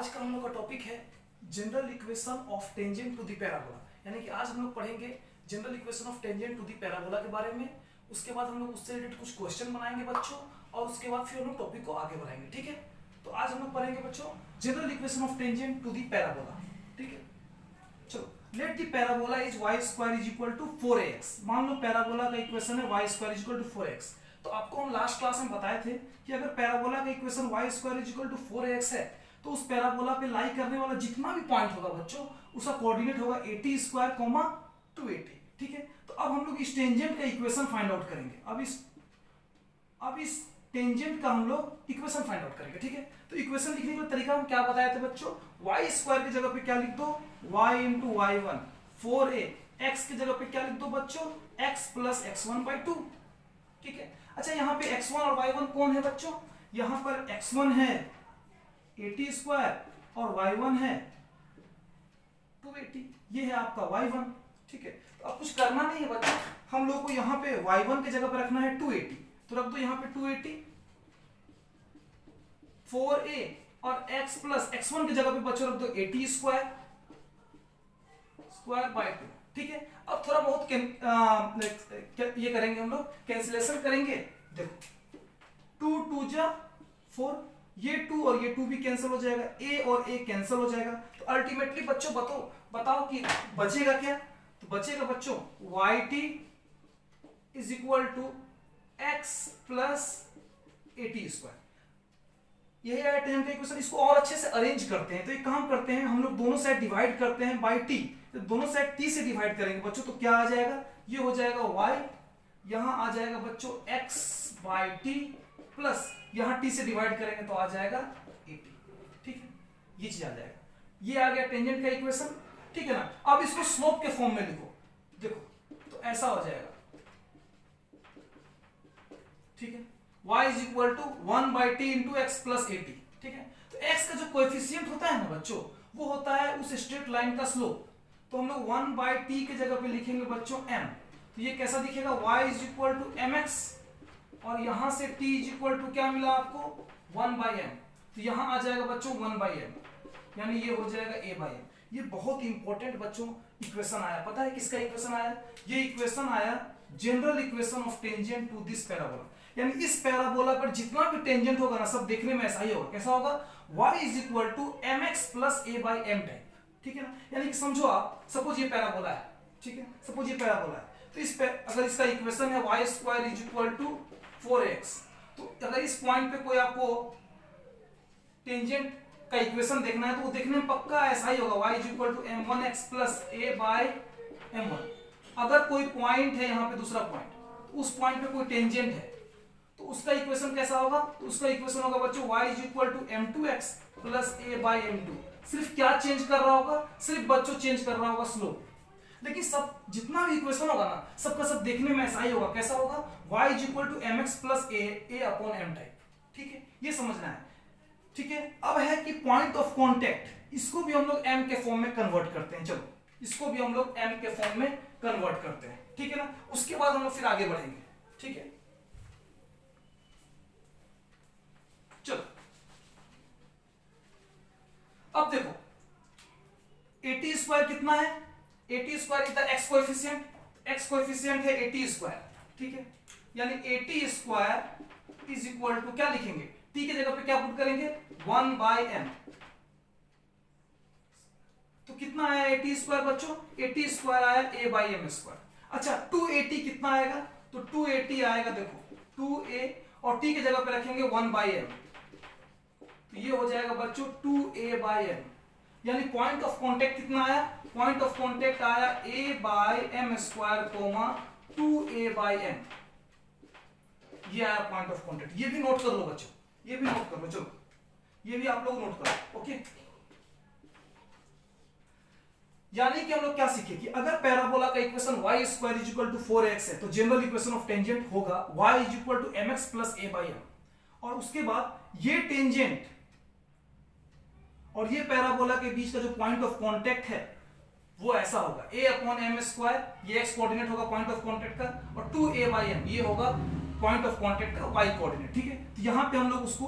आज का हम लोग का टॉपिक है general equation of tangent to the parabola. यानी कि आज हम लोग पढ़ेंगे general equation of tangent to the parabola के बारे में। उसके बाद हम लोग उससे रिलेटेड कुछ क्वेश्चन बनाएंगे बच्चों, और उसके बाद फिर हम लोग टॉपिक को आगे बढ़ाएंगे। ठीक है, तो आज हम लोग पढ़ेंगे बच्चों general equation of tangent to the parabola. ठीक है, चलो let the parabola is y square is equal to 4ax। मान लो पैराबोला का इक्वेशन है y square is equal to 4x। तो आपको हम लास्ट क्लास में बताए थे कि अगर पैराबोला का equation y square is equal to 4ax है तो उस पैराबोला पे लाई करने वाला जितना भी पॉइंट होगा बच्चों उसका कोऑर्डिनेट होगा 80 स्क्वायर, 280। ठीक है, तो अब हम लोग इस टेंजेंट का इक्वेशन फाइंड आउट करेंगे। अब इस टेंजेंट का हम लोग इक्वेशन फाइंड आउट करेंगे। ठीक है, तो इक्वेशन लिखने का तरीका हम क्या बताए थे बच्चों, y स्क्वायर की जगह पे क्या लिख दो y into y1, 4a, x की जगह पे क्या लिख दो बच्चों x प्लस x1/2। ठीक है, अच्छा यहाँ पे x1 और y1 कौन है बच्चों, यहाँ पर x1 है 80 स्क्वायर और y1 है 280। ये है आपका y1। ठीक है, तो अब कुछ करना नहीं है बच्चों, हम लोग को यहाँ पे y1 की जगह पे रखना है 280, तो रख दो यहाँ पे 280, 4a और x प्लस x1 की जगह पे बच्चों रख दो 80 स्क्वायर/2। ठीक है, अब थोड़ा बहुत ये करेंगे हम लोग, कैंसिलेशन करेंगे। देखो 2 2 जा 4, ये 2 और ये 2 भी कैंसिल हो जाएगा, a और a कैंसिल हो जाएगा। तो अल्टीमेटली बच्चों बताओ कि बचेगा क्या, तो बचेगा बच्चों yt is equal to x plus 80 square. यही आया टेंजेंट का इक्वेशन। इसको और अच्छे से अरेंज करते हैं, तो एक काम करते हैं, हम लोग दोनों साइड डिवाइड करते हैं बाय t। तो दोनों साइड t से डिवाइड करेंगे बच्चों, तो क्या आ जाएगा, ये हो जाएगा y, यहां आ जाएगा बच्चों x बाय t प्लस यहां t से डिवाइड करेंगे तो आ जाएगा 80। ठीक है, ये चीज आ जाएगा, ये आ गया टेंजेंट का इक्वेशन। ठीक है ना, अब इसको स्लोप के फॉर्म में लिखो। देखो तो ऐसा हो जाएगा। ठीक है, y is equal to 1/t into x plus 80। ठीक है, तो x का जो कोएफिशिएंट होता है ना बच्चों, वो होता है उस स्ट्रेट लाइन का स्लोप। तो हम लोग 1/t के जगह पे लिखेंगे बच्चों m। तो ये कैसा दिखेगा, y is equal to mx, और यहां से t इज इक्वल टू क्या मिला आपको 1/m। तो यहां आ जाएगा बच्चों 1/m, यानी ये हो जाएगा a/m। ये बहुत इंपॉर्टेंट बच्चों इक्वेशन आया। पता है किसका इक्वेशन आया, ये इक्वेशन आया general equation of tangent to this parabola. यानी इस पैराबोला पर जितना भी टेंजेंट होगा ना, सब देखने में ऐसा ही होगा। कैसा होगा, y is equal to mx plus a/m type. ठीक है ना, यानी कि समझो आप, सपोज ये पैराबोला है। ठीक है, सपोज ये पैराबोला है, तो इस पे अगर इसका इक्वेशन है y square is equal to 4x, तो अगर इस पॉइंट पे कोई आपको टेंजेंट का इक्वेशन देखना है तो वो देखने में पक्का ऐसा ही होगा, y is equal to m1x plus a/m1। अगर कोई पॉइंट है यहाँ पे दूसरा पॉइंट, तो उस पॉइंट पे कोई टेंजेंट है तो उसका इक्वेशन कैसा होगा, तो उसका इक्वेशन होगा बच्चों y is equal to m2x plus a/m2। सिर्फ क्या चेंज कर रहा होगा, सिर्फ बच्चों चेंज कर रहा होगा स्लोप। लेकिन सब जितना भी इक्वेशन होगा ना, सबका सब देखने में ऐसा ही होगा। कैसा होगा, y is equal to mx plus a/m type. ठीक है, ये समझना है। ठीक है, अब है कि पॉइंट ऑफ कांटेक्ट, इसको भी हम लोग m के फॉर्म में कन्वर्ट करते हैं। चलो इसको भी हम लोग m के फॉर्म में कन्वर्ट करते हैं। ठीक है ना, उसके बाद हम लोग फिर आगे बढ़ेंगे। ठीक है, चलो अब देखो 80 स्क्वायर कितना है, 80 स्क्वायर इधर x कोएफिशिएंट है 80 स्क्वायर। ठीक है, यानी 80 स्क्वायर इज इक्वल टू क्या लिखेंगे, t की जगह पे क्या पुट करेंगे 1/m। तो कितना आया 80 स्क्वायर बच्चों, 80 स्क्वायर आया a/m स्क्वायर। अच्छा 280 कितना आएगा, तो 280 आएगा, देखो 2a और t की जगह पे रखेंगे 1/m, तो ये हो जाएगा बच्चों 2a/m। यानी पॉइंट ऑफ कांटेक्ट कितना आया, पॉइंट ऑफ कांटेक्ट आया a/m स्क्वायर 2a/m। ये आया पॉइंट ऑफ कांटेक्ट। ये भी नोट कर लो बच्चों, ये भी नोट कर लो। चलो ये भी आप लोग नोट करो। ओके, यानी कि हम लोग क्या सीखे कि अगर पैराबोला का equation y square is equal to 4x है तो जनरल इक्वेशन ऑफ टेंजेंट होगा y is equal to mx plus a/m। और उसके बाद ये टेंजेंट और ये पैराबोला के बीच का जो पॉइंट ऑफ कांटेक्ट है वो ऐसा होगा a/m स्क्वायर, ये x कोऑर्डिनेट होगा पॉइंट ऑफ कांटेक्ट का, और 2a/m ये होगा पॉइंट ऑफ कांटेक्ट का y कोऑर्डिनेट। ठीक है, तो यहां पे हम लोग उसको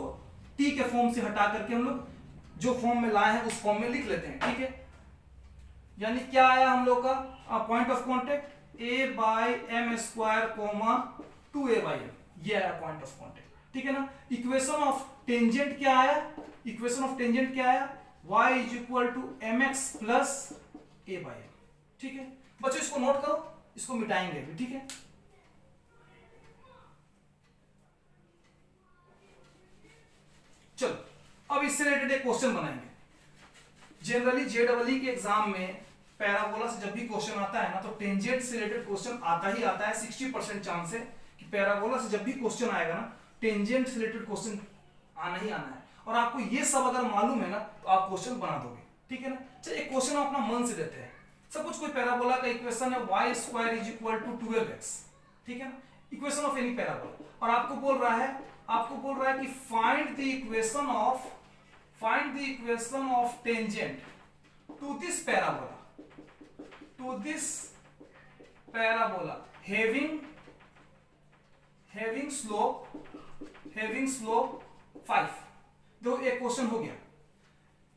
t के फॉर्म से हटा करके हम लोग जो फॉर्म में लाए हैं उस फॉर्म में लिख लेते हैं, ठीक है। यानी क्या आया हम लोग का point of contact a by m square comma 2a by m, ये आया पॉइंट ऑफ कॉन्टेक्ट, ठीक है ना। इक्वेशन ऑफ टेंजेंट क्या आया, इक्वेशन ऑफ टेंजेंट क्या आया, y is equal to m x plus a by m, ठीक है। बच्चों इसको नोट करो, इसको मिटाएंगे अभी, ठीक है। चलो अब इससे रिलेटेड एक क्वेश्चन बनाएंगे। जनरली जेडबलई के एग्जाम में पैराबोला से जब भी क्वेश्चन आता है ना, तो टेंजेंट से रिलेटेड क्वेश्चन आता ही आता है। 60% चांस है कि पैराबोला से जब भी क्वेश्चन आएगा ना, टेंजेंट से रिलेटेड क्वेश्चन आना ही आना है। और आपको ये सब अगर मालूम है ना, तो आप क्वेश्चन बना दोगे, ठीक है ना। चलिए एक क्वेश्चन अपना मन से देते हैं। सपोज कोई पैराबोला का इक्वेशन है y square is equal to 12x, ठीक है ना, इक्वेशन ऑफ एनी पैराबोला। और आपको बोल रहा है कि find the equation of tangent to this parabola having slope 5। देखो एक क्वेश्चन हो गया,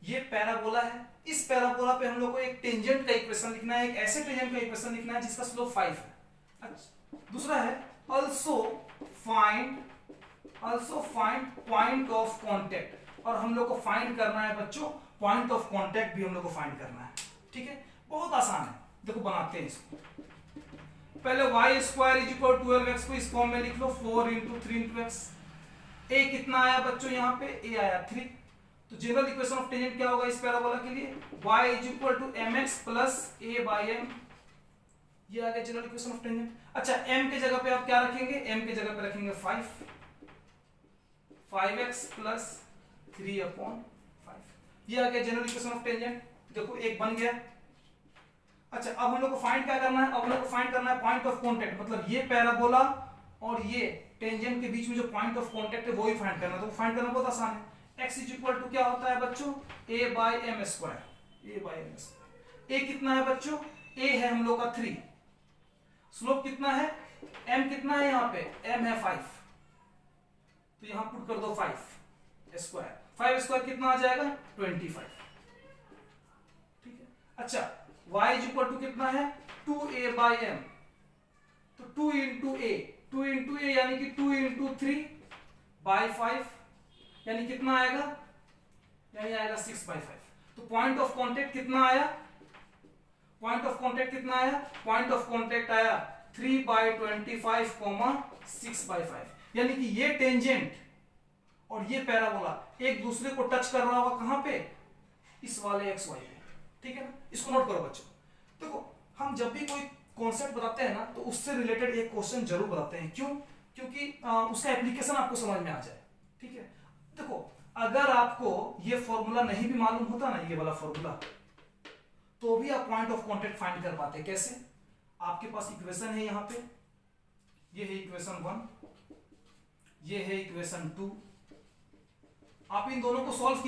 ये पैराबोला है, इस पैराबोला पे हम लोग को एक टेंजेंट का इक्वेशन लिखना है, एक ऐसे टेंजेंट का इक्वेशन लिखना है जिसका स्लोप 5 है। अच्छा, दूसरा है also find point of contact, और हम लोग को फाइंड करना है बच्चों पॉइंट ऑफ कांटेक्ट भी हम लोग को फाइंड करना है, ठीक है। बहुत आसान है, देखो बनाते हैं इसको। पहले y square is equal 12x को इस फॉर्म में लिख लो, 4 इंटू 3 इंटू एक्स। a कितना आया बच्चों, यहाँ पे a आया 3। तो जनरल इक्वेशन ऑफ टेंजेंट क्या होगा इस पैराबोला के लिए, y is equal to m x plus a by m, ये आ गया जनरल इक्वेशन ऑफ टेंजेंट। अच्छा m के जगह पे आप क्या रखेंगे, m के जगह पे रखेंगे 5x प्लस 3/5, ये आ गया जनरल इक्वेशन ऑफ टेंजेंट। देखो एक बन गया। अच्छा अब हम लोग को फाइंड क्या करना है, अब हम लोग को फाइंड करना है पॉइंट ऑफ कांटेक्ट, मतलब ये पैराबोला और ये टेंजेंट के बीच में जो पॉइंट ऑफ कांटेक्ट है वो ही फाइंड करना है। तो फाइंड करना बहुत आसान है। x इज इक्वल टू क्या होता है बच्चों, a by m square. a कितना है बच्चों, a है हम लोग का 3, स्लोप कितना है, m कितना है, यहाँ पे m है 5, तो यहाँ पुट कर दो 5 स्क्वायर कितना आ जाएगा 25, ठीक है। अच्छा y इज इक्वल टू कितना है 2a बाई एम, तो 2 इंटू ए यानी कि 2 इंटू 3 बाई 5, यानी कितना आएगा, यानी आएगा 6/5। तो पॉइंट ऑफ कांटेक्ट कितना आया, पॉइंट ऑफ कांटेक्ट आया 3/25, 6/5। यानी कि ये टेंजेंट और ये पैराबोला एक दूसरे को टच कर रहा होगा कहां पे, इस वाले एक्स वाई पे, ठीक है ना। इसको नोट करो बच्चों। देखो हम जब भी कोई कॉन्सेप्ट बताते हैं ना, तो उससे रिलेटेड एक क्वेश्चन जरूर बताते हैं। क्यों, क्योंकि उसका एप्लीकेशन आपको समझ में आ जाए, ठीक है। देखो अगर आपको ये फॉर्मूला नहीं भी मालूम होता ना, ये वाला फॉर्मूला, तो भी आप पॉइंट ऑफ कांटेक्ट फाइंड कर पाते। कैसे, आपके पास इक्वेशन है यहाँ पे, ये है इक्वेशन 1, ये है इक्वेशन 2। आप इन दोनों को सॉल्व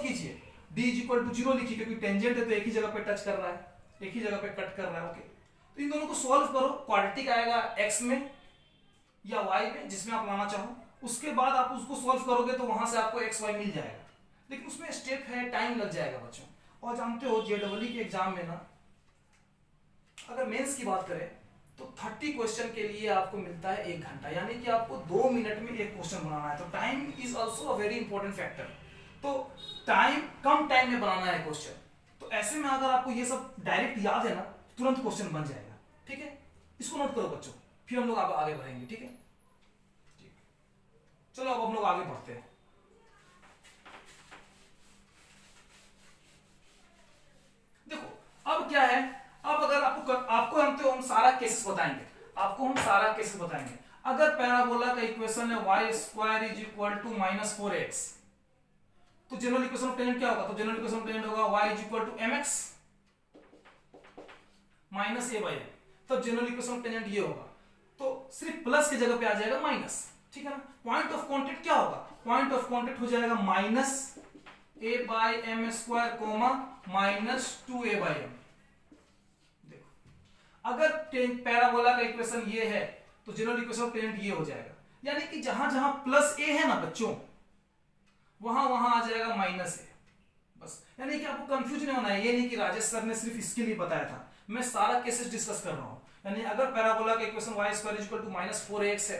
कीजिए, d इज इक्वल टू 0 लिखिए, क्योंकि टेंजेंट है तो एक ही जगह पे टच कर रहा है, एक ही जगह पे कट कर रहा है, ओके। तो इन दोनों को सॉल्व करो, क्वाड्रेटिक आएगा x में या y में, जिसमें आप लाना चाहो। उसके बाद आप उसको सॉल्व करोगे तो वहां से आपको x y मिल जाएगा, लेकिन उसमें स्टेप है, टाइम लग जाएगा बच्चों। और जानते हो जेडबलई के एग्जाम में ना, अगर मेंस की बात करें तो 30 क्वेश्चन के लिए आपको मिलता है 1 घंटा, यानी कि आपको 2 मिनट में एक क्वेश्चन बनाना है। तो time is also a very important factor. तो कम टाइम में बनाना है क्वेश्चन। तो ऐसे में अगर आपको ये सब डायरेक्ट याद है ना, तुरंत क्वेश्चन बन जाएगा, ठीक है। इसको नोट करो बच्चों, फिर हम लोग आगे बढ़ेंगे, ठीक है। चलो अब हम लोग आगे बढ़ते हैं। देखो अब क्या है, अब अगर आपको हम सारा केसेस बताएंगे। अगर पैराबोला का इक्वेशन है y square is equal to -4x, तो जनरल इक्वेशन ऑफ टेंजेंट क्या होगा, तो जनरल इक्वेशन ऑफ टेंजेंट होगा y is equal to mx minus a by m। तब जनरल इक्वेशन ऑफ टेंजेंट ये होगा, तो सिर्फ प्लस की जगह पे आ जाएगा माइनस, ठीक है ना। पॉइंट ऑफ कांटेक्ट क्या होगा, पॉइंट ऑफ कांटेक्ट हो जाएगा minus a by m square comma -2a by m। अगर पैराबोला का इक्वेशन ये है, तो जनरल इक्वेशन ऑफ टेंजेंट ये हो जाएगा। यानी कि जहां जहां प्लस ए है ना बच्चों, वहां वहां आ जाएगा माइनस ए। बस यानी कि आपको कंफ्यूज नहीं होना है, ये नहीं कि राजेश सर ने सिर्फ इसके लिए बताया था, मैं सारा केसेस डिस्कस कर रहा हूं। यानी अगर पैराबोला का equation y square equal to -4ax है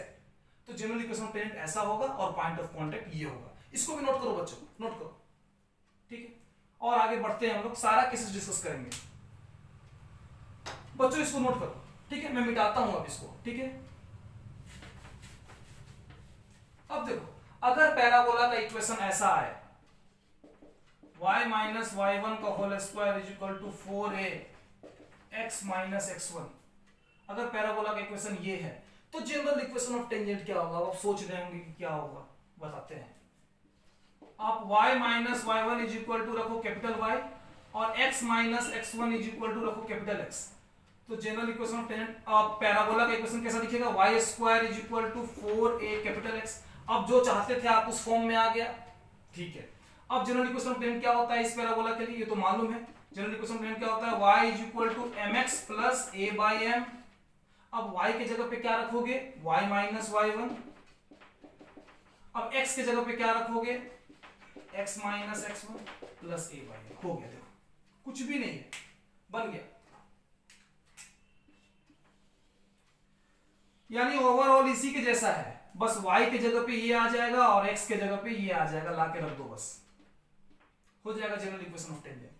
तो जनरल इक्वेशन ऑफ टेंजेंट ऐसा होगा और पॉइंट ऑफ कांटेक्ट ये होगा। इसको भी नोट करो बच्चों, नोट करो, ठीक है। और आगे बढ़ते हैं, हम लोग सारा केसेस डिस्कस करेंगे बच्चों, इसको नोट करो, ठीक है। मैं मिटाता हूं अब इसको, ठीक है। अब देखो, अगर पैराबोला का इक्वेशन ऐसा है y माइनस y1 का whole square is equal to 4a x minus x1, अगर पैराबोला का इक्वेशन ये है तो जनरल इक्वेशन ऑफ टेंजेंट क्या होगा? आप सोच रहे होंगे कि क्या होगा, बताते हैं। आप y minus y1 is equal to रखो कैपिटल Y और x minus x1 is equal to रखो कैपिटल X। तो general equation of tangent parabola का इक्वेशन कैसा दिखेगा? y square is equal to 4a capital X। अब जो चाहते थे आप उस फॉर्म में आ गया, ठीक है। अब जनरल इक्वेशन ऑफ टेंजेंट क्या होता है इस पैराबोला के लिए? ये तो मालूम है। जनरल इक्वेशन ऑफ टेंजेंट क्या होता है? y is equal to mx plus a by m। अब y के जगह पे क्या रखोगे? y minus y1। अब x के जगह पे क्या रखोगे? x minus x1 plus a by m। हो गया, देखो कुछ भी नहीं है, बन गया। यानी ओवरऑल इसी के जैसा है, बस y के जगह पे ये आ जाएगा और x के जगह पे ये आ जाएगा, लाके रख दो, बस हो जाएगा जनरल इक्वेशन ऑफ टेंजेंट,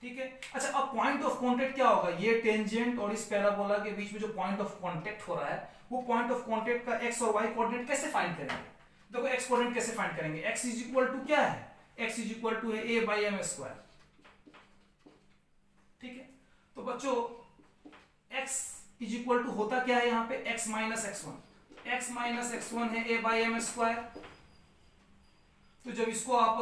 ठीक है। अच्छा, अब पॉइंट ऑफ कांटेक्ट क्या होगा? ये टेंजेंट और इस पैराबोला के बीच में जो पॉइंट ऑफ कांटेक्ट हो रहा है, वो पॉइंट ऑफ कांटेक्ट का x और y कोऑर्डिनेट कैसे फाइंड करेंगे? देखो x कोऑर्डिनेट कैसे फाइंड करेंगे? x इज इक्वल टू क्या है? x इज इक्वल टू है a बाई m स्क्वायर, ठीक है। तो बच्चों x इज इक्वल टू होता क्या है यहाँ पे? x minus x1। x minus x1 है a बाई m स्क्वायर। तो जब इसको आप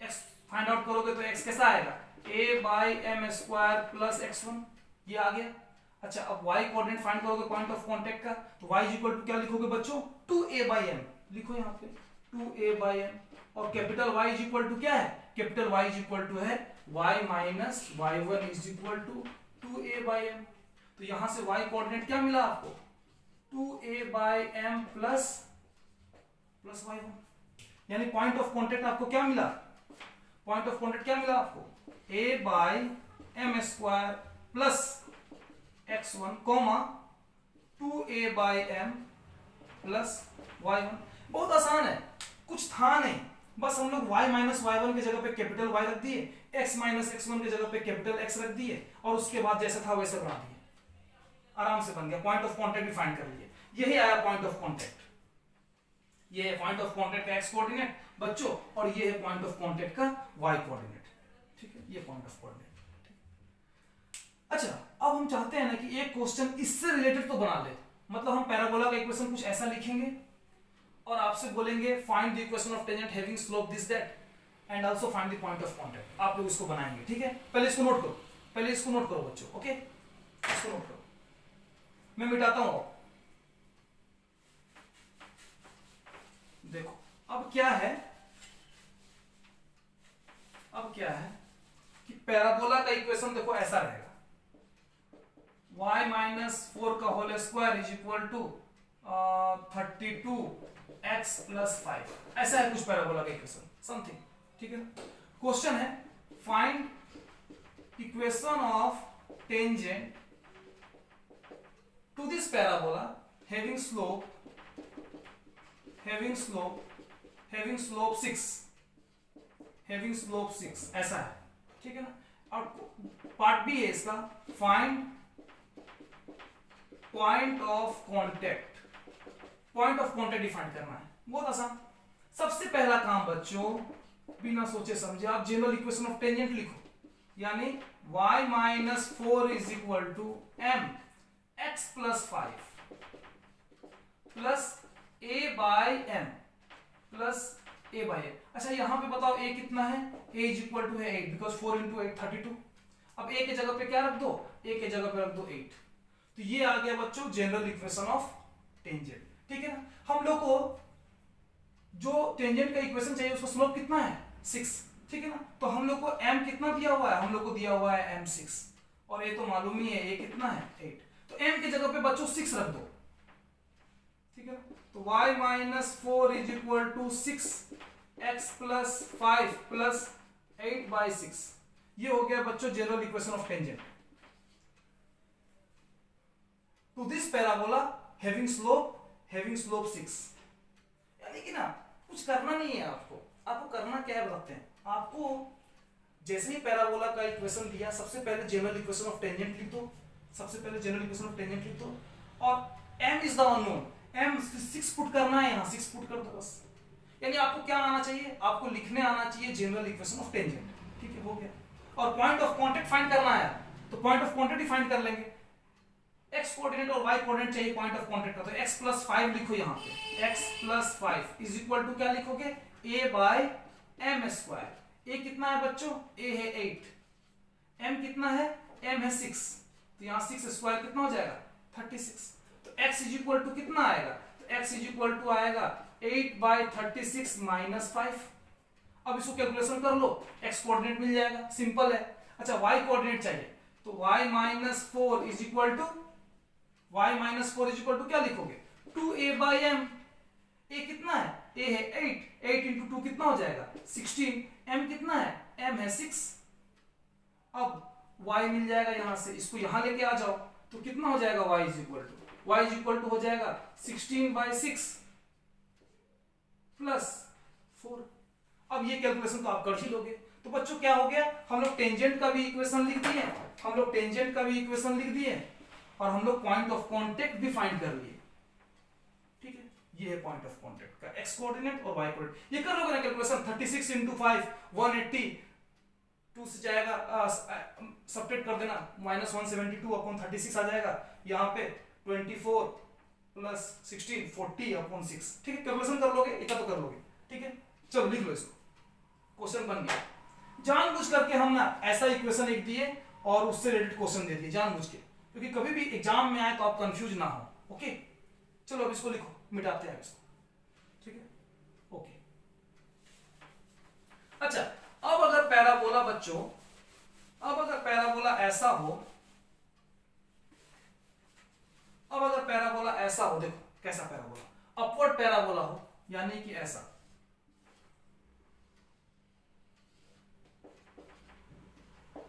x फाइंड आउट करोगे तो x कैसा आएगा? a by m square plus x1, ये आ गया। अच्छा, अब y कोऑर्डिनेट फाइंड करोगे पॉइंट ऑफ कांटेक्ट का, तो y इज इक्वल टू क्या लिखोगे बच्चों? 2a बाई m, लिखो यहाँ पे 2a बाई m। और capital Y is equal to क्या है? Capital Y is equal to है y minus y1 is equal to 2a by m। तो यहां से y कोऑर्डिनेट क्या मिला आपको? 2a by m plus y1। यानी पॉइंट ऑफ कांटेक्ट आपको क्या मिला? पॉइंट ऑफ कांटेक्ट क्या मिला आपको? a by m square plus x1 comma 2a by m plus y1। बहुत आसान है, कुछ था नहीं, बस हम लोग y माइनस y1 के जगह पे कैपिटल Y रख दिए, x माइनस x1 के जगह पे कैपिटल X रख दिए और उसके बाद जैसा था वैसे बना दिए, आराम से बन गया। पॉइंट ऑफ कांटेक्ट भी फाइंड कर लिए, यही आया पॉइंट ऑफ कांटेक्ट। ये है पॉइंट ऑफ कांटेक्ट का x कोऑर्डिनेट बच्चों, और ये है पॉइंट ऑफ कांटेक्ट का y कोऑर्डिनेट, ठीक है। ये पॉइंट ऑफ कोऑर्डिनेट। अच्छा, अब हम चाहते हैं ना कि एक क्वेश्चन इससे रिलेटेड तो बना ले, मतलब हम पैराबोला का इक्वेशन कुछ ऐसा लिखेंगे और आपसे बोलेंगे find the equation of tangent having slope this that and also find the point of contact. आप लोग इसको बनाएंगे, ठीक है। पहले इसको नोट करो, पहले इसको नोट करो बच्चों, ओके। इसको नोट करो, मैं मिटाता हूं। देखो अब क्या है, अब क्या है कि पैराबोला का इक्वेशन देखो ऐसा रहेगा, y माइनस 4 का whole square is equal to 32x plus 5, ऐसा है कुछ पैराबोला का इक्वेशन समथिंग, ठीक है। क्वेश्चन है find equation of tangent to this parabola having slope 6, ऐसा है, ठीक है ना। और पार्ट बी है इसका, find point of contact. Point of contact define करना है, बहुत आसान। सबसे पहला काम बच्चों, बिना सोचे समझे आप जनरल इक्वेशन ऑफ टेंजेंट लिखो, यानी y minus 4 is equal to m x plus 5 plus a by m plus a by m। अच्छा, यहां पे बताओ a कितना है? a इज इक्वल टू है 8, बिकॉज 4 इंटू 8 32। अब a के जगह पे क्या रख दो? a के जगह पे रख दो 8। तो ये आ गया बच्चों जनरल इक्वेशन ऑफ टेंजेंट, ठीक है ना। हम लोग को जो टेंजेंट का इक्वेशन चाहिए उसका स्लोप कितना है? 6, ठीक है ना। तो हम लोग को m कितना दिया हुआ है? हम लोग को दिया हुआ है m6, और ये तो मालूम ही है a कितना है? 8। तो m के जगह पे बच्चों 6 रख दो, ठीक है ना। तो y minus 4 is equal to 6 x plus 5 plus 8/6। ये हो गया बच्चों general equation of tangent to this parabola having slope 6। यानी कि ना कुछ करना नहीं है आपको। आपको करना क्या है बताते हैं आपको। जैसे ही पैराबोला का इक्वेशन दिया, सबसे पहले जनरल इक्वेशन ऑफ टेंजेंट लिख दो। सबसे पहले जनरल इक्वेशन ऑफ टेंजेंट लिख दो और m is the unknown, m 6 put करना है, यहाँ 6 पुट कर दो बस। यानी आपको क्या आना चाहिए, आपको लिखने आना चाहिए जनरल इक्वेशन ऑफ टेंजेंट। ठीक है, हो गया। और पॉइंट ऑफ कांटेक्ट फाइंड करना है तो पॉइंट ऑफ कांटेक्ट ही फाइंड कर लेंगे। x कोऑर्डिनेट और y कोऑर्डिनेट चाहिए पॉइंट ऑफ कांटेक्ट का, तो x प्लस 5 लिखो यहाँ पे। x plus 5 is equal to क्या लिखोगे, a by m square. a कितना है बच्चों, a है 8, m कितना है, m है 6, तो यहाँ 6 स्क्वायर कितना हो जाएगा 36। तो x इज इक्वल टू कितना आएगा, तो x इज इक्वल टू आएगा 8/36 माइनस 5। अब इसको कैलकुलेशन कर लो, x कोऑर्डिनेट मिल जाएगा, सिंपल है। अच्छा y कोऑर्डिनेट चाहिए तो y minus 4 is equal to क्या लिखोगे, 2a/m। a कितना है, a है 8 इंटू 2 कितना हो जाएगा 16। m कितना है, m है 6। अब y मिल जाएगा यहां से, इसको यहां लेके आ जाओ तो कितना हो जाएगा y इज इक्वल टू हो जाएगा 16/6 प्लस 4। अब ये कैलकुलेशन तो आप कर ही लोगे। तो बच्चों क्या हो गया, हम लोग टेंजेंट का भी इक्वेशन लिख दिए, और हम लोग पॉइंट ऑफ कांटेक्ट भी फाइंड कर लिए। ठीक है, ये है पॉइंट ऑफ कांटेक्ट का x कोऑर्डिनेट और y कोऑर्डिनेट। ये कर लोगे ना कैलकुलेशन, 36 इंटू 5 180, 2 से जाएगा सब्ट्रैक्ट कर देना, -172/36 आ जाएगा। यहाँ पे 24 प्लस 16 40/6। ठीक है, कैलकुलेशन कर लोगे, इतना तो कर लोगे। ठीक है, चलो लिख लो इसको, क्वेश्चन बन गया। जानबूझ करके हम ना ऐसा इक्वेशन एक दिए और उससे रिलेटेड क्वेश्चन दे दिए जानबूझ के, क्योंकि कभी भी एग्जाम में आए तो आप कंफ्यूज ना हो। ओके, चलो अब इसको लिखो, मिटाते हैं इसको। ठीक है, ओके। अच्छा, अब अगर पैराबोला बच्चों, ऐसा हो, देखो कैसा पैराबोला, अपवर्ड पैराबोला हो, यानी कि ऐसा।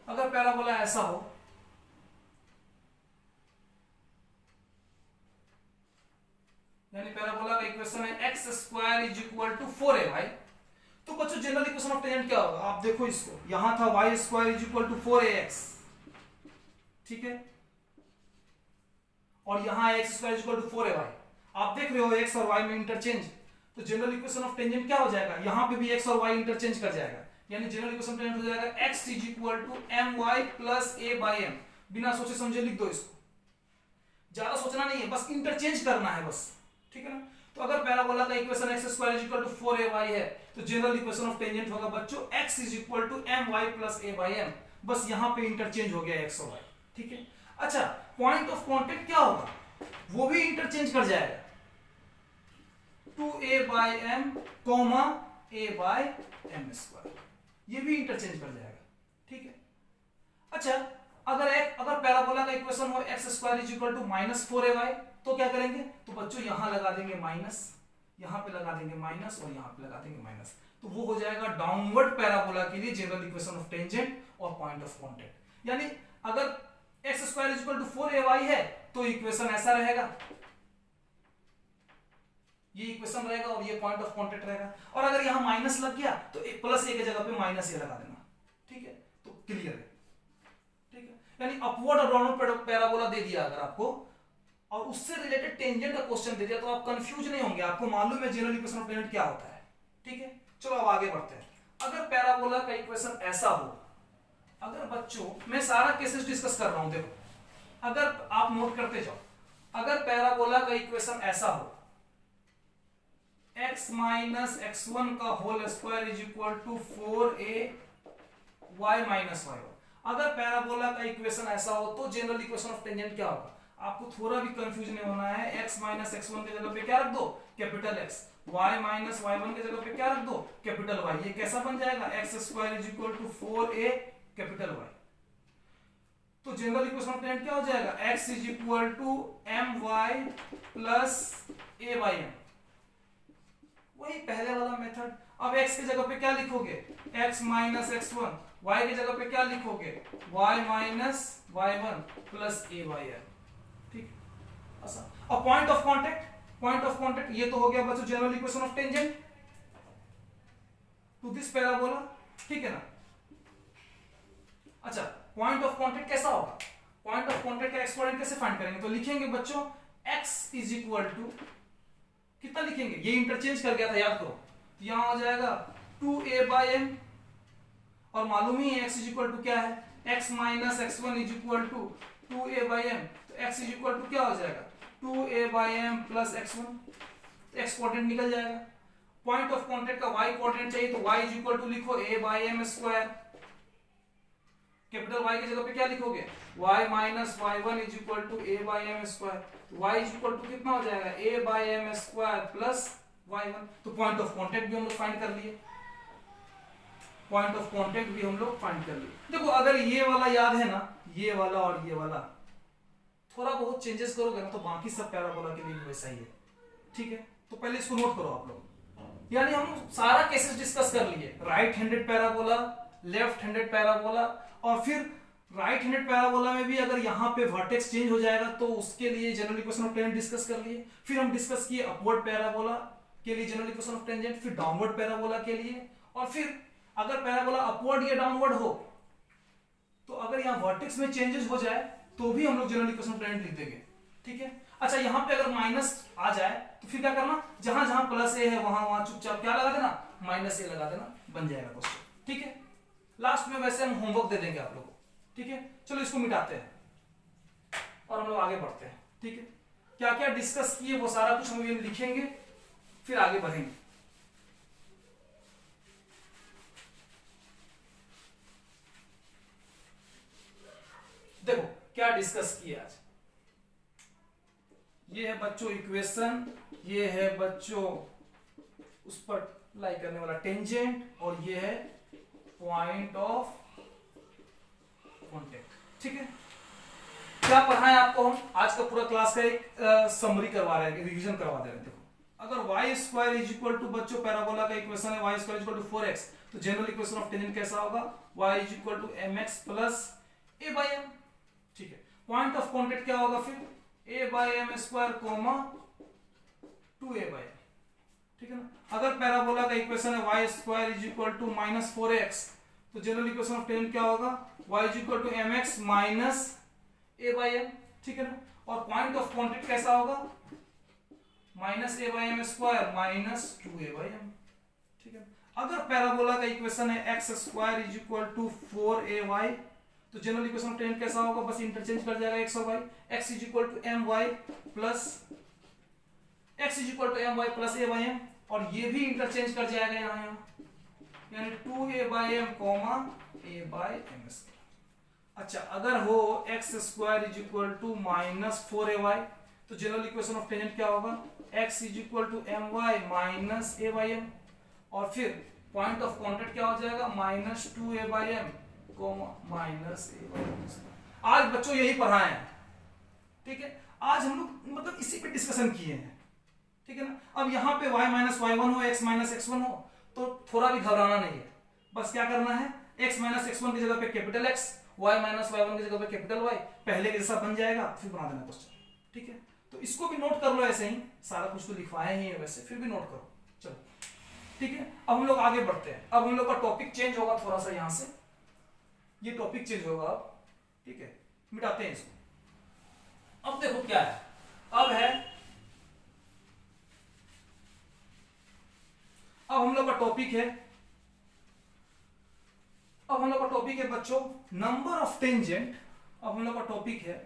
अगर पैराबोला ऐसा हो, यानी पैराबोला का इक्वेशन है x² is equal to 4ay। तो बच्चों जनरल इक्वेशन ऑफ टेंजेंट क्या होगा, आप देखो इसको, यहां था y² is equal to 4ax। ठीक है, और यहां x² is equal to 4ay। आप देख रहे हो x और y में इंटरचेंज, तो जनरल इक्वेशन ऑफ टेंजेंट क्या हो जाएगा, यहां पे भी x और y इंटरचेंज कर जाएगा, यानी जनरल इक्वेशन ऑफ टेंजेंट हो जाएगा x is equal to my plus a/m। बिना सोचे समझे लिख दो इसको, ज्यादा सोचना नहीं है, बस इंटरचेंज करना है बस। ठीक है ना। तो अगर पैराबोला का equation x² is equal to 4ay है, तो जनरल इक्वेशन ऑफ टेंजेंट होगा बच्चों x is equal to my plus a/m। बस यहां पे इंटरचेंज हो गया x और y। ठीक है। अच्छा, पॉइंट ऑफ कांटेक्ट क्या होगा, वो भी इंटरचेंज कर जाएगा, 2a/m कॉमा a/m², ये भी इंटरचेंज कर जाएगा। ठीक है। अच्छा, अगर पैराबोला का इक्वेशन हो x² is equal to -4ay, तो क्या करेंगे, तो बच्चों यहां लगा देंगे माइनस, यहां पे लगा देंगे माइनस और यहां पे लगा देंगे माइनस, तो वो हो जाएगा डाउनवर्ड पैराबोला के लिए जनरल इक्वेशन ऑफ टेंजेंट और पॉइंट ऑफ कांटेक्ट। यानी अगर x² is equal to 4ay है तो इक्वेशन ऐसा रहेगा, ये इक्वेशन रहेगा और ये पॉइंट ऑफ कांटेक्ट रहेगा। और अगर यहां माइनस लग गया तो +a की जगह पे -a लगा देना। ठीक है, तो क्लियर है। ठीक है, यानी अपवर्ड और डाउनवर्ड पैराबोला दे दिया अगर आपको, और उससे रिलेटेड टेंजेंट का क्वेश्चन दे दिया, तो आप कंफ्यूज नहीं होंगे, आपको मालूम है जनरल इक्वेशन ऑफ टेंजेंट क्या होता है। ठीक है, चलो अब आगे बढ़ते हैं। अगर पैराबोला का इक्वेशन ऐसा हो, अगर बच्चों मैं सारा केसेस डिस्कस कर रहा हूं, देखो अगर आप नोट करते जाओ, अगर पैराबोला का इक्वेशन ऐसा हो x माइनस x1 का whole square is equal to 4ay minus y1, अगर पैराबोला का इक्वेशन ऐसा हो तो जनरल इक्वेशन ऑफ टेंजेंट क्या होगा। आपको थोड़ा भी कंफ्यूज नहीं होना है, x माइनस x1 के जगह पे क्या रख दो, capital X, y minus y1 के जगह पे क्या रख दो, कैपिटल Y। ये कैसा बन जाएगा, x² is equal to 4a capital Y। तो जनरल इक्वेशन ऑफ टेंजेंट क्या हो जाएगा, x is equal to my plus a/m। वही पहले वाला मेथड। अब x की जगह पे क्या लिखोगे, x माइनस x1, y की जगह पे क्या लिखोगे, y minus y1 plus a/n। ठीक, आसान। अब पॉइंट ऑफ कांटेक्ट ये तो हो गया बच्चों general equation of tangent to this parabola, ठीक है ना। अच्छा, पॉइंट ऑफ कांटेक्ट कैसा होगा, पॉइंट ऑफ कांटेक्ट का एक्सपोनेंट कैसे फाइंड करेंगे, तो लिखेंगे बच्चों x इज इक्वल टू कितना लिखेंगे, ये इंटरचेंज कर गया था याद करो, तो यहां हो जाएगा 2a/m, और मालूम ही है x इज इक्वल टू क्या है, x minus x1 is equal to 2a/m, तो x इज इक्वल टू क्या हो जाएगा 2a/m plus x1, x coordinate निकल जाएगा। पॉइंट ऑफ कांटेक्ट का y कोऑर्डिनेट चाहिए तो y इज इक्वल टू लिखो a/m स्क्वायर, कैपिटल Y की जगह पे क्या लिखोगे, y minus y1 is equal to a/m square, y is equal to कितना हो जाएगा a/m स्क्वायर प्लस y1। तो पॉइंट ऑफ कांटेक्ट भी हम लोग फाइंड कर लिए, पॉइंट ऑफ कांटेक्ट भी हम लोग फाइंड कर लिए। देखो अगर ये वाला याद है ना, ये वाला और ये वाला थोड़ा बहुत चेंजेस करोगे ना तो बाकी सब पैराबोला के लिए वैसा ही है, ठीक है। तो पहले इसको नोट करो आप लोग, यानी हम सारा केसेस डिस्कस कर लिए, right handed parabola, left handed parabola, और फिर राइट हैंडेड पैराबोला में भी अगर यहाँ पे वर्टेक्स चेंज हो जाएगा तो उसके लिए general equation of tangent discuss कर लिए। फिर हम डिस्कस किए अपवर्ड पैराबोला के लिए जनरल इक्वेशन ऑफ टेंजेंट, फिर डाउनवर्ड पैराबोला के लिए, और फिर अगर पैराबोला अपवर्ड या डाउनवर्ड हो तो अगर यहाँ वर्टेक्स में चेंजेस हो जाए तो भी हम लोग जनरल इक्वेशन ऑफ टेंजेंट लिख देंगे, ठीक है। अच्छा, यहाँ पे अगर माइनस आ जाए तो फिर क्या करना, जहां जहां प्लस ए है वहां वहां चुपचाप क्या लगा देना, माइनस ए लगा देना, बन जाएगा क्वेश्चन, ठीक है। लास्ट में वैसे हम होमवर्क दे देंगे आप लोगों को, ठीक है। चलो इसको मिटाते हैं और हम लोग आगे बढ़ते हैं, ठीक है। क्या क्या डिस्कस किए वो सारा कुछ हम ये लिखेंगे, फिर आगे बढ़ेंगे। देखो क्या डिस्कस किया आज, ये है बच्चों इक्वेशन, ये है बच्चों उस पर लाई करने वाला टेंजेंट, और ये है पॉइंट ऑफ कांटेक्ट, ठीक है। क्या पढ़ाएं आपको हम, आज का पूरा क्लास का एक समरी करवा रहे हैं, रिवीजन करवा दे रहे हैं। देखो अगर y square is equal to बच्चों पैराबोला का इक्वेशन है y square is equal to 4x, तो जनरल इक्वेशन ऑफ टेंजेंट कैसा होगा, y is equal to mx plus a/m, ठीक है। पॉइंट ऑफ कांटेक्ट क्या होगा फिर a/m स्क्वायर कोमा 2a/m, ठीक है ना। अगर पैराबोला का इक्वेशन है y square is equal to minus 4x, तो जनरल इक्वेशन ऑफ टेंजेंट क्या होगा, y is equal to mx minus a/m, ठीक है ना। और पॉइंट ऑफ कांटेक्ट कैसा होगा, minus a/m square minus 2a/m, ठीक है। अगर पैराबोला का इक्वेशन है x square is equal to 4ay, तो जनरल इक्वेशन ऑफ टेंजेंट कैसा होगा, बस इंटरचेंज कर जाएगा x और y, x is equal to my plus x is equal to my plus a/m, और ये भी इंटरचेंज कर जाएगा यहाँ, यानी 2a/m कोमा a/m। अच्छा, अगर हो x square is equal to minus 4ay, तो जनरल इक्वेशन ऑफ टेंजेंट क्या होगा, x is equal to my minus a/m, और फिर पॉइंट ऑफ कांटेक्ट क्या हो जाएगा, minus 2a/m comma minus a/m। आज बच्चों यही पढ़ाए हैं, ठीक है। आज हम लोग मतलब इसी पे डिस्कशन किए हैं, ठीक है ना। अब यहाँ पे y माइनस y1 हो, x माइनस x1 हो, तो थोड़ा भी घबराना नहीं है, बस क्या करना है, x माइनस x1 की जगह पे capital x, y minus y1 की जगह पे कैपिटल y, पहले के जैसा बन जाएगा, फिर बना देना क्वेश्चन, ठीक है। तो इसको भी नोट कर लो, ऐसे ही सारा कुछ तो लिखवाया ही है वैसे, फिर भी नोट करो, चलो ठीक है। अब हम लोग आगे बढ़ते हैं, अब हम लोग का टॉपिक चेंज होगा थोड़ा सा, यहां से ये टॉपिक चेंज होगा अब, ठीक है। मिटाते हैं इसको। अब देखो क्या है, अब हम लोग का टॉपिक है, अब हम लोग का टॉपिक है बच्चों नंबर ऑफ टेंजेंट। अब हम लोग का टॉपिक है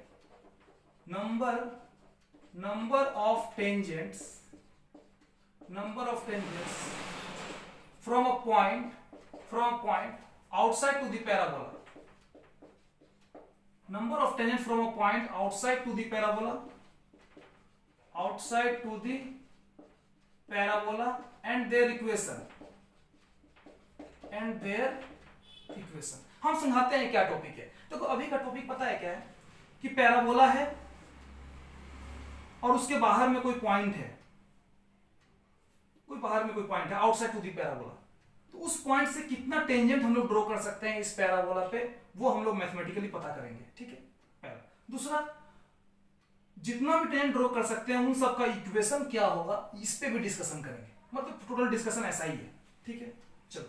number of tangents from a point outside to the parabola. Number of tangent from a point outside to the parabola, and their equation. हम समझाते हैं क्या टॉपिक है। देखो अभी का टॉपिक पता है क्या है, कि पैराबोला है और उसके बाहर में कोई पॉइंट है, कोई बाहर में कोई पॉइंट है आउटसाइड टू दी पैराबोला, तो उस पॉइंट से कितना टेंजेंट हम लोग ड्रॉ कर सकते हैं इस पैराबोला पे, वो हम लोग मैथमेटिकली पता करेंगे। ठीक है, पहला। दूसरा, जितना भी टेंजेंट ड्रॉ कर सकते हैं उन सब का इक्वेशन क्या होगा, इस पे भी डिस्कशन करेंगे। मतलब टोटल डिस्कशन ऐसा ही है। ठीक है, चलो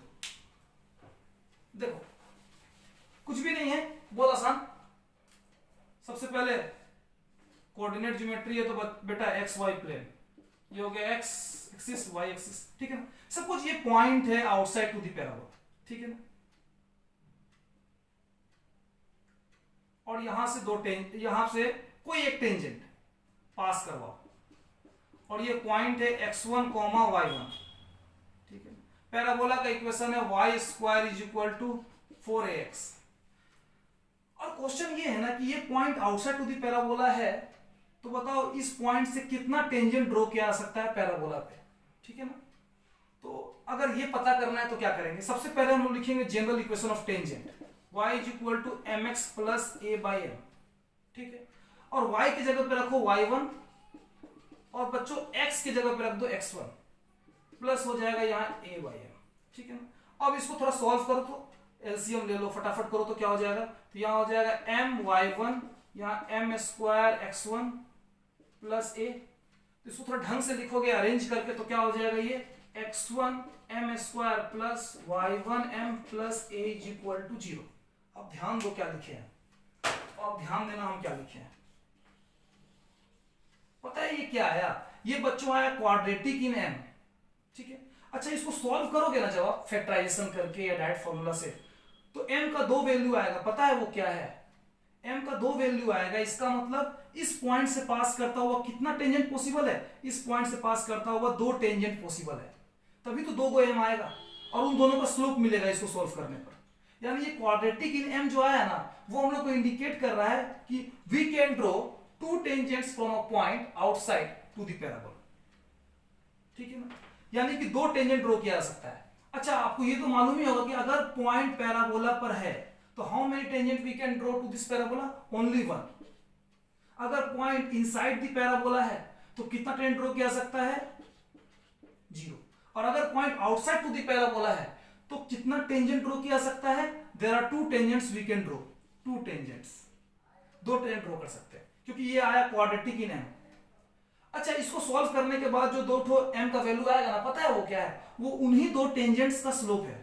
देखो, कुछ भी नहीं है, बहुत आसान। सबसे पहले कोऑर्डिनेट ज्योमेट्री है, तो बेटा एक्स वाई प्लेन, ये हो गया एक्स एक्सिस वाई एक्सिस। ठीक है ना, सपोज ये पॉइंट है आउटसाइड टू दी पैराबोला। ठीक है ना, और यहां से यहां से कोई एक टेंजेंट पास करवाओ, और ये पॉइंट है x1, y1। ठीक है, पैराबोला का इक्वेशन है y² = 4ax। और क्वेश्चन ये है ना कि ये point outside to the parabola है, तो बताओ इस पॉइंट से कितना टेंजेंट ड्रॉ किया जा सकता है पैराबोला पे। ठीक है ना, तो अगर ये पता करना है तो क्या करेंगे, सबसे पहले हम लोग लिखेंगे general equation of tangent, y = mx + a/m। ठीक है, और y की जगह पे रखो y1, और बच्चों x की जगह पे रख दो x1, प्लस हो जाएगा यहाँ a/m। ठीक है ना, अब इसको थोड़ा सॉल्व करो, तो एलसीएम ले लो, फटाफट करो, तो क्या हो जाएगा, तो यहाँ हो जाएगा my1, यहाँ m² x1 + a। तो इसको थोड़ा ढंग से लिखोगे अरेंज करके, तो क्या हो जाएगा, ये x1 m² + y1 m + a = 0। अब ध्यान दो क्या लिखे हैं, अब ध्यान देना हम क्या लिखे हैं। पता है ये क्या आया, ये बच्चों आया क्वाड्रेटिक इन m। ठीक है, अच्छा इसको सॉल्व करोगे ना जब आप फैक्टराइजेशन करके या डायरेक्ट फॉर्मूला से, तो m का 2 वैल्यू आएगा, पता है वो क्या है, m का 2 वैल्यू आएगा। इसका मतलब इस पॉइंट से पास करता हुआ कितना टेंजेंट पॉसिबल है, इस पॉइंट से पास करता हुआ 2 टेंजेंट पॉसिबल है, तभी तो 2 गो m आएगा, और उन दोनों का स्लोप मिलेगा इसको सॉल्व करने पर। यानी ये क्वाड्रेटिक इन m जो आया ना, वो हम लोग को इंडिकेट कर रहा है कि we can draw 2 tangents from a point outside to the parabola. ठीक है ना, यानी कि 2 टेंजेंट ड्रॉ किया जा सकता है। अच्छा, आपको ये तो मालूम ही होगा कि अगर पॉइंट पैराबोला पर है तो how many tangent we can draw to this parabola, only 1। अगर पॉइंट इनसाइड द पैराबोला है तो कितना टेंजेंट ड्रॉ किया जा सकता है, 0। और अगर point outside to the parabola है तो कितना टेंजेंट ड्रॉ किया जा सकता है, there are 2 tangents we can draw, 2 tangents, 2 tangent draw कर सकते हैं, क्योंकि ये आया क्वाड्रेटिक इन m। अच्छा, इसको सॉल्व करने के बाद जो 2 ठो m का वैल्यू आएगा ना, पता है वो क्या है, वो उन्हीं 2 टेंजेंट्स का स्लोप है।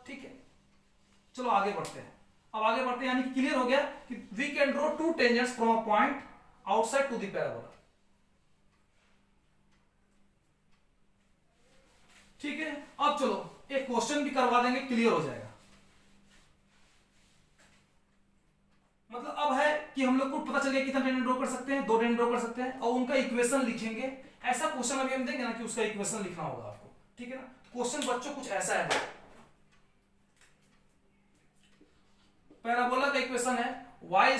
ठीक है, चलो आगे बढ़ते हैं। अब आगे बढ़ते हैं, यानी कि क्लियर हो गया कि we can draw 2 tangents from a point outside to the parabola. ठीक है, अब चलो एक क्वेश्चन भी करवा देंगे, क्लियर हो जाएगा। मतलब अब है कि हम लोग को पता चल गया कितना टेंजेंट ड्रॉ कर सकते हैं, 2 टेंजेंट ड्रॉ कर सकते हैं, और उनका इक्वेशन लिखेंगे। ऐसा क्वेश्चन अभी हम देंगे ना कि उसका इक्वेशन लिखना होगा आपको। ठीक है ना, क्वेश्चन बच्चों कुछ ऐसा है, पैराबोला का इक्वेशन है y² =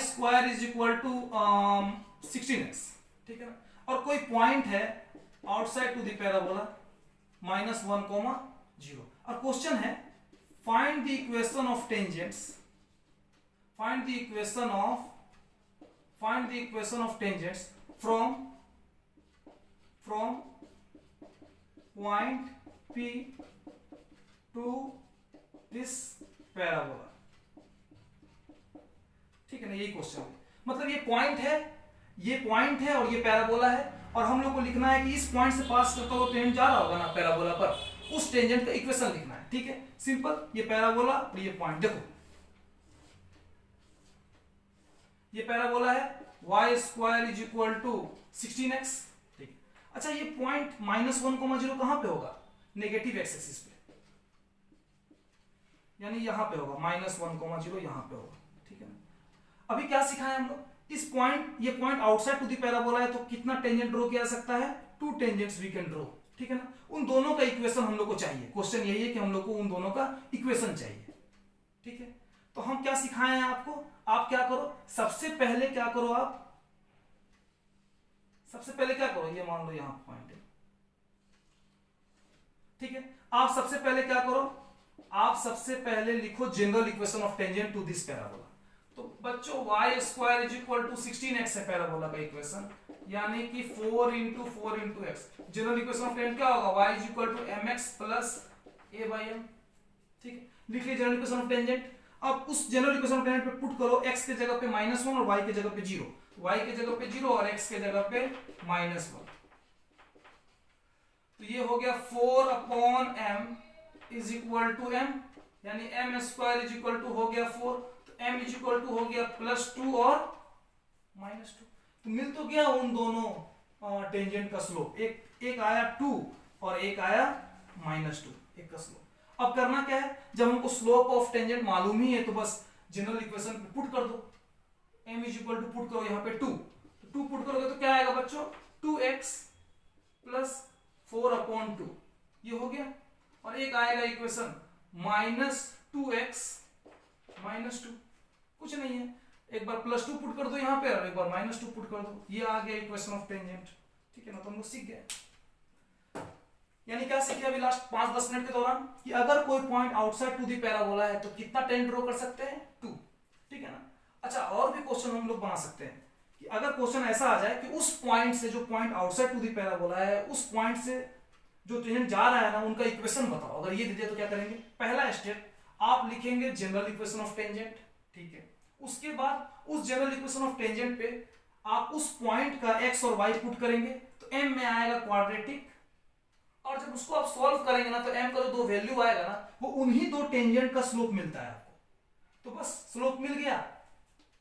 16x। ठीक है ना, और कोई पॉइंट है आउटसाइड टू द पैराबोला -1, 0। और क्वेश्चन है find the equation of tangents, find the equation of tangents from point P to this parabola। ठीक है ना, यही क्वेश्चन है। मतलब ये पॉइंट है और ये पैराबोला है, और हम लोग को लिखना है कि इस पॉइंट से पास करता हुआ टेंजेंट जा रहा होगा ना पैराबोला पर, उस टेंजेंट का इक्वेशन लिखना है। ठीक है, सिंपल, ये पैराबोला और ये पॉइंट। देखो ये पैराबोला है y² = 16x। ठीक, अच्छा ये पॉइंट -1, 0 कहां पे होगा, नेगेटिव एक्स एक्सिस पे, यानी यहां पे होगा, -1, 0 यहां पे होगा। ठीक है ना, अभी क्या सिखाया हम लोग, इस पॉइंट, ये point outside to the parabola है, तो कितना टेंजेंट ड्रॉ किया जा सकता है, 2 टेंजेंट्स वी कैन ड्रॉ। ठीक है ना, उन दोनों का इक्वेशन हम लोग को चाहिए। क्वेश्चन यही है कि हम लोग को उन दोनों का इक्वेशन चाहिए। ठीक है, तो हम क्या सिखाए हैं आपको, आप क्या करो, सबसे पहले क्या करो, ये मान लो यहां पॉइंट है। ठीक है, आप सबसे पहले क्या करो, आप सबसे पहले लिखो general equation of tangent to this parabola. तो बच्चों y² = 16x है पैराबोला का इक्वेशन, यानी कि 4 into 4 into x. General equation of tangent क्या होगा, y is equal to m x plus a by m. ठीक है, लिख लीजिए जनरल इक्वेशन ऑफ टेंजेंट। अब उस जनरल इक्वेशन ऑफ टेंजेंट पे पुट करो x के जगह पे -1 और y के जगह पे 0, y के जगह पे 0 और x के जगह पे -1। तो ये हो गया 4 upon m is equal to m, यानी m square is equal to हो गया 4, तो m इज इक्वल टू हो गया +2 और -2। तो मिल तो गया उन दोनों टेंजेंट का स्लोप, एक आया 2 और एक आया -2, एक का स्लोप। अब करना क्या है, जब हमको स्लोप ऑफ टेंजेंट मालूम ही है तो बस जनरल इक्वेशन पे पुट कर दो, m is equal to put करो यहाँ पे 2, तो 2 पुट करोगे तो क्या आएगा बच्चों, 2x प्लस 4 अपॉन 2, ये हो गया। और एक आएगा इक्वेशन -2x -2, कुछ नहीं है, एक बार +2 पुट कर दो यहाँ पे और एक बार -2 पुट कर दो, ये आ गया इक्वेशन ऑफ टेंजेंट। ठीक है ना, तो हम लोग सीख गए। यानी क्या सीखे अभी लास्ट 5-10 मिनट के दौरान, कि अगर कोई point outside to the parabola है तो कितना टेन ड्रॉ कर सकते हैं, 2। ठीक है ना। अच्छा, और भी क्वेश्चन हम लोग बना सकते हैं कि अगर क्वेश्चन ऐसा आ जाए कि उस पॉइंट से, जो point outside to the parabola है, उस पॉइंट से जो टेंजेंट जा रहा है ना, उनका इक्वेशन बताओ। अगर ये दे दिया तो क्या करेंगे, पहला स्टेप आप लिखेंगे जनरल इक्वेशन ऑफ टेंजेंट। ठीक है, उसके बाद उस जनरल इक्वेशन ऑफ टेंजेंट पे आप उस पॉइंट का x और y पुट करेंगे तो m में आएगा क्वाड्रेटिक, और जब उसको आप सॉल्व करेंगे ना तो m का जो दो वैल्यू आएगा ना, वो उन्हीं दो टेंजेंट का स्लोप मिलता है आपको। तो बस स्लोप मिल गया,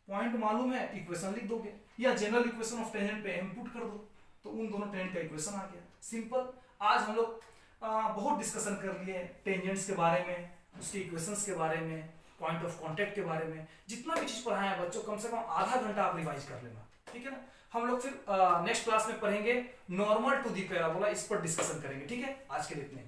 पॉइंट मालूम है, इक्वेशन लिख दोगे, या जनरल इक्वेशन ऑफ टेंजेंट पे m पुट कर दो, तो उन दोनों टेंजेंट का इक्वेशन आ गया। सिंपल। आज हम लोग बहुत डिस्कशन कर लिए टेंजेंट्स के बारे में, उसके इक्वेशंस के बारे में, पॉइंट ऑफ कांटेक्ट के बारे में। जितना भी चीज पढ़ाया है बच्चों, कम से कम आधा घंटा आप रिवाइज कर लेना। ठीक है ना। हम लोग फिर नेक्स्ट क्लास में पढ़ेंगे नॉर्मल टू दी पैराबोला, इस पर डिस्कशन करेंगे। ठीक है, आज के लिए इतने।